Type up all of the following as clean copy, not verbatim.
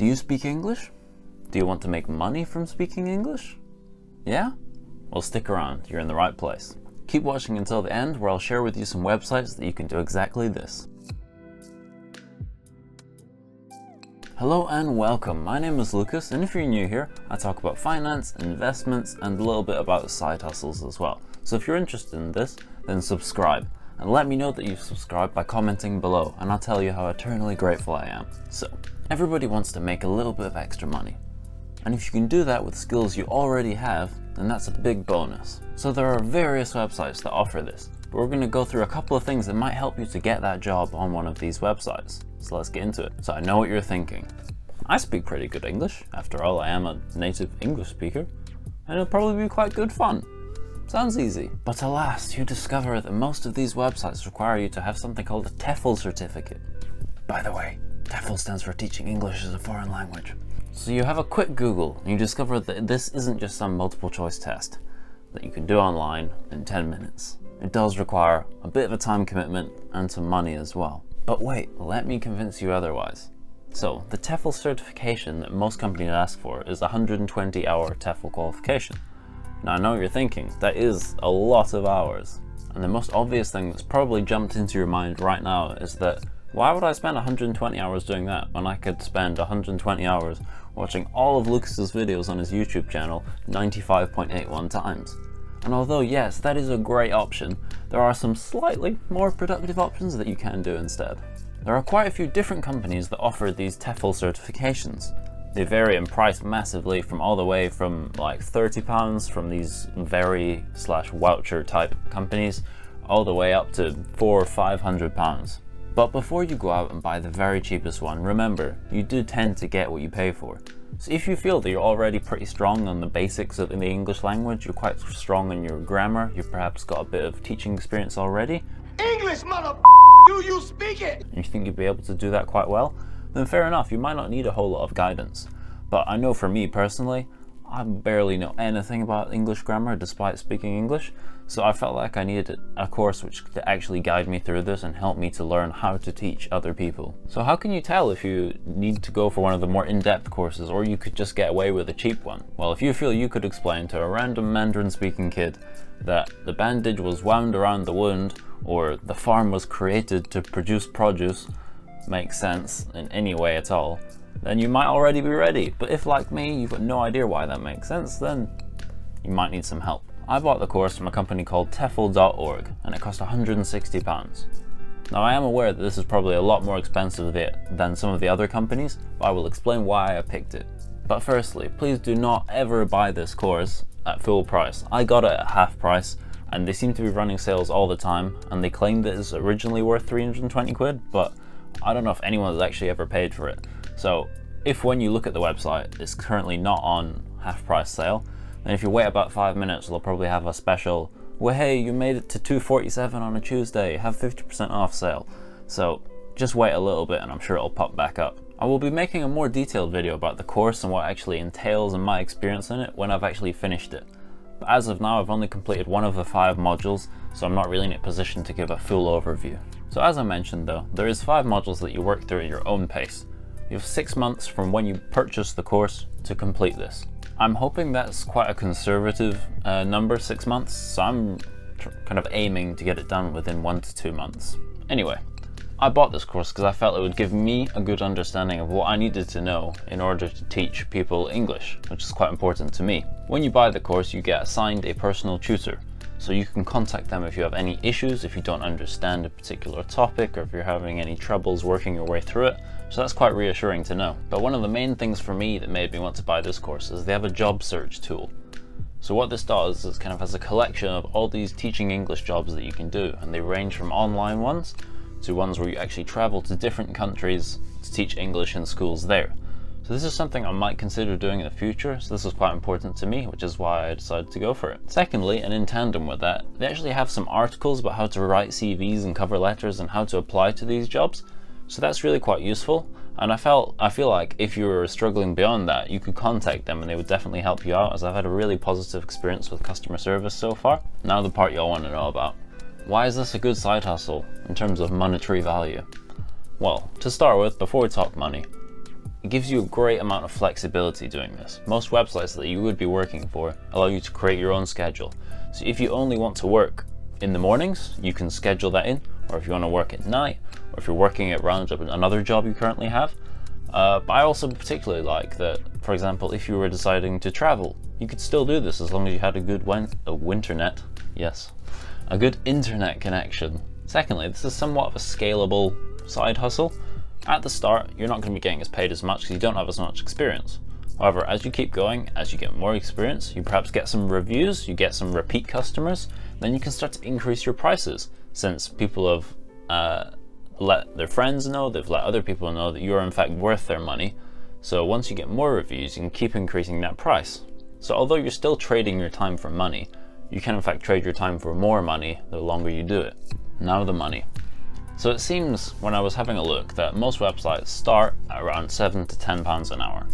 Do you speak English? Do you want to make money from speaking English? Yeah? Well, stick around, you're in the right place. Keep watching until the end, where I'll share with you some websites that you can do exactly this. Hello and welcome, my name is Lucas, and if you're new here, I talk about finance, investments, and a little bit about side hustles as well. So if you're interested in this, then subscribe, and let me know that you've subscribed by commenting below, and I'll tell you how eternally grateful I am. So, everybody wants to make a little bit of extra money. And if you can do that with skills you already have, then that's a big bonus. So there are various websites that offer this, but we're going to go through a couple of things that might help you to get that job on one of these websites. So let's get into it. So I know what you're thinking. I speak pretty good English. After all, I am a native English speaker, and it'll probably be quite good fun. Sounds easy. But alas, you discover that most of these websites require you to have something called a TEFL certificate. By the way, TEFL stands for Teaching English as a Foreign Language. So you have a quick Google and you discover that this isn't just some multiple choice test that you can do online in 10 minutes. It does require a bit of a time commitment and some money as well. But wait, let me convince you otherwise. So the TEFL certification that most companies ask for is a 120-hour TEFL qualification. Now I know what you're thinking, that is a lot of hours. And the most obvious thing that's probably jumped into your mind right now is that why would I spend 120 hours doing that when I could spend 120 hours watching all of Lucas's videos on his YouTube channel 95.81 times? And although yes, that is a great option, there are some slightly more productive options that you can do instead. There are quite a few different companies that offer these TEFL certifications. They vary in price massively, from all the way from like £30 from these voucher type companies, all the way up to £400 or £500. But before you go out and buy the very cheapest one, remember, you do tend to get what you pay for. So if you feel that you're already pretty strong on the basics of the English language, you're quite strong in your grammar, you've perhaps got a bit of teaching experience already. English, mother, do you speak it? And you think you'd be able to do that quite well, then fair enough, you might not need a whole lot of guidance. But I know for me personally, I barely know anything about English grammar despite speaking English, so I felt like I needed a course which could actually guide me through this and help me to learn how to teach other people. So how can you tell if you need to go for one of the more in-depth courses, or you could just get away with a cheap one? Well, if you feel you could explain to a random Mandarin speaking kid that the bandage was wound around the wound, or the farm was created to produce produce, makes sense in any way at all, then you might already be ready. But if, like me, you've got no idea why that makes sense, then you might need some help. I bought the course from a company called TEFL.org, and it cost £160. Now I am aware that this is probably a lot more expensive than some of the other companies, but I will explain why I picked it. But firstly, please do not ever buy this course at full price. I got it at half price, and they seem to be running sales all the time, and they claimed that it's originally worth 320 quid, but I don't know if anyone has actually ever paid for it. So if when you look at the website it's currently not on half price sale, then if you wait about 5 minutes they'll probably have a special, well hey, you made it to 247 on a Tuesday, have 50% off sale. So just wait a little bit and I'm sure it'll pop back up. I will be making a more detailed video about the course and what actually entails and my experience in it when I've actually finished it. But as of now I've only completed one of the 5 modules, so I'm not really in a position to give a full overview. So as I mentioned though, there is 5 modules that you work through at your own pace. You have 6 months from when you purchase the course to complete this. I'm hoping that's quite a conservative number, 6 months, so I'm kind of aiming to get it done within 1 to 2 months. Anyway, I bought this course because I felt it would give me a good understanding of what I needed to know in order to teach people English, which is quite important to me. When you buy the course, you get assigned a personal tutor, so you can contact them if you have any issues, if you don't understand a particular topic, or if you're having any troubles working your way through it. So that's quite reassuring to know. But one of the main things for me that made me want to buy this course is they have a job search tool. So what this does is kind of has a collection of all these teaching English jobs that you can do, and they range from online ones to ones where you actually travel to different countries to teach English in schools there. So this is something I might consider doing in the future, so this was quite important to me, which is why I decided to go for it. Secondly, and in tandem with that, they actually have some articles about how to write CVs and cover letters and how to apply to these jobs. So that's really quite useful, and I feel like if you were struggling beyond that, you could contact them and they would definitely help you out, as I've had a really positive experience with customer service so far. Now the part you'll want to know about. Why is this a good side hustle in terms of monetary value? Well, to start with, before we talk money, it gives you a great amount of flexibility doing this. Most websites that you would be working for allow you to create your own schedule. So if you only want to work in the mornings, you can schedule that in, or if you want to work at night, or if you're working at rounds up another job you currently have. But I also particularly like that, for example, if you were deciding to travel, you could still do this as long as you had a good winternet. Yes, a good internet connection. Secondly, this is somewhat of a scalable side hustle. At the start, you're not going to be getting paid as much because you don't have as much experience. However, as you keep going, as you get more experience, you perhaps get some reviews, you get some repeat customers, then you can start to increase your prices, since people have let their friends know, they've let other people know that you're in fact worth their money. So once you get more reviews, you can keep increasing that price. So although you're still trading your time for money, you can in fact trade your time for more money the longer you do it. Now the money. So it seems, when I was having a look, that most websites start at around £7 to £10 an hour.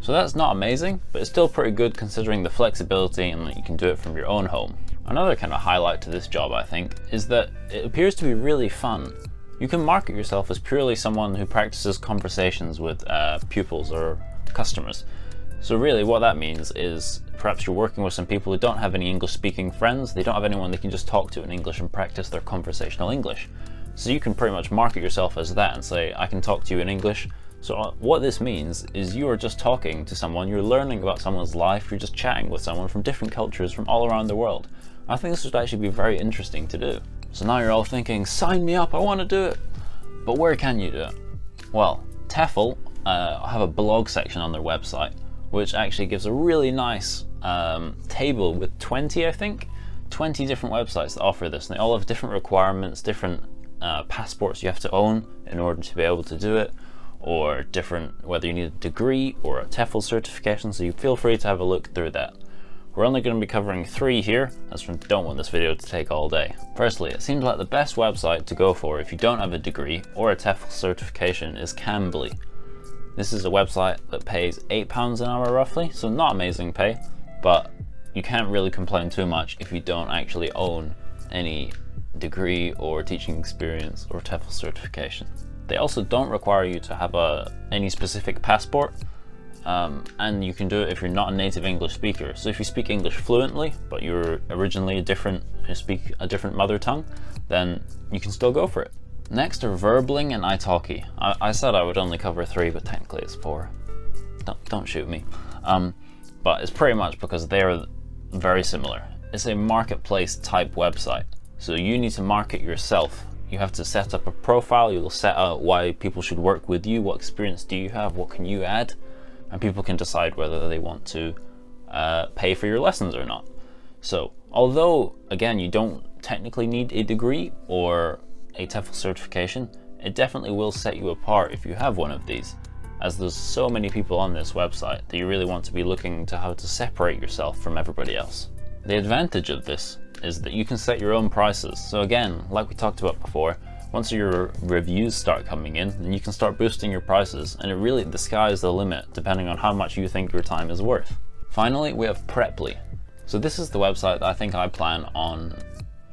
So that's not amazing, but it's still pretty good considering the flexibility and that you can do it from your own home. Another kind of highlight to this job, I think, is that it appears to be really fun. You can market yourself as purely someone who practices conversations with pupils or customers. So really what that means is perhaps you're working with some people who don't have any English speaking friends, they don't have anyone they can just talk to in English and practice their conversational English. So you can pretty much market yourself as that and say, I can talk to you in English. So what this means is you are just talking to someone, you're learning about someone's life, you're just chatting with someone from different cultures from all around the world. I think this would actually be very interesting to do. So now you're all thinking, sign me up, I want to do it. But where can you do it? Well, TEFL have a blog section on their website, which actually gives a really nice table with 20 different websites that offer this. And they all have different requirements, different passports you have to own in order to be able to do it, or different, whether you need a degree or a TEFL certification. So you feel free to have a look through that. We're only going to be covering 3 here, as we don't want this video to take all day. Firstly, it seems like the best website to go for if you don't have a degree or a TEFL certification is Cambly. This is a website that pays £8 an hour roughly, so not amazing pay, but you can't really complain too much if you don't actually own any degree or teaching experience or TEFL certification. They also don't require you to have any specific passport, and you can do it if you're not a native English speaker. So if you speak English fluently, but you're originally you speak a different mother tongue, then you can still go for it. Next are Verbling and italki. I said I would only cover 3, but technically it's 4. Don't shoot me. But it's pretty much because they're very similar. It's a marketplace type website. So you need to market yourself. You have to set up a profile, you'll set out why people should work with you, what experience do you have, what can you add, and people can decide whether they want to pay for your lessons or not. So although, again, you don't technically need a degree or a TEFL certification, it definitely will set you apart if you have one of these, as there's so many people on this website that you really want to be looking to how to separate yourself from everybody else. The advantage of this is that you can set your own prices. So again, like we talked about before, once your reviews start coming in, then you can start boosting your prices, and the sky is the limit depending on how much you think your time is worth. Finally, we have Preply. So this is the website that I think I plan on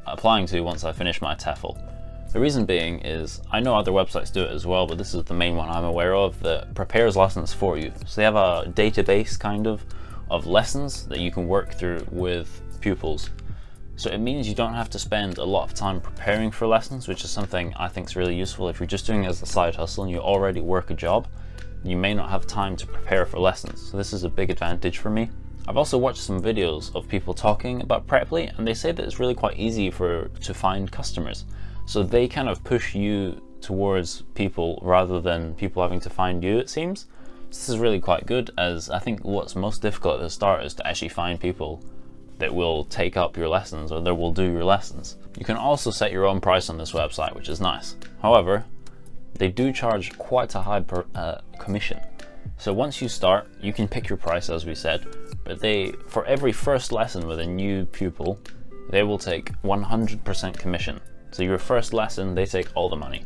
applying to once I finish my TEFL. The reason being is, I know other websites do it as well, but this is the main one I'm aware of that prepares lessons for you. So they have a database kind of lessons that you can work through with pupils. So it means you don't have to spend a lot of time preparing for lessons, which is something I think is really useful. If you're just doing it as a side hustle and you already work a job, you may not have time to prepare for lessons. So this is a big advantage for me. I've also watched some videos of people talking about Preply, and they say that it's really quite easy to find customers. So they kind of push you towards people rather than people having to find you, it seems. So this is really quite good, as I think what's most difficult at the start is to actually find people that will take up your lessons or that will do your lessons. You can also set your own price on this website, which is nice. However, they do charge quite a high commission. So once you start, you can pick your price as we said, but for every first lesson with a new pupil, they will take 100% commission. So your first lesson, they take all the money.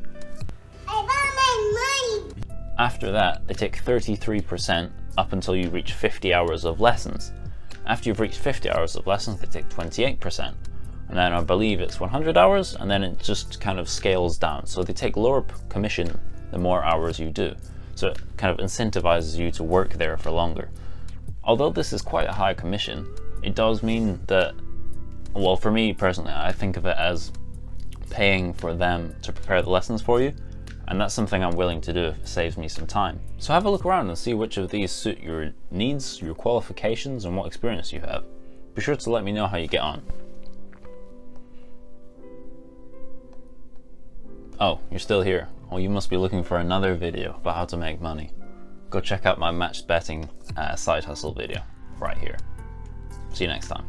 I want my money! After that, they take 33% up until you reach 50 hours of lessons. After you've reached 50 hours of lessons, they take 28%. And then I believe it's 100 hours, and then it just kind of scales down. So they take lower commission the more hours you do. so it kind of incentivizes you to work there for longer. Although this is quite a high commission, it does mean that, well, for me personally, I think of it as paying for them to prepare the lessons for you, and that's something I'm willing to do if it saves me some time. So have a look around and see which of these suit your needs, your qualifications, and what experience you have. Be sure to let me know how you get on. Oh, you're still here. Well, you must be looking for another video about how to make money. Go check out my matched betting side hustle video right here. See you next time.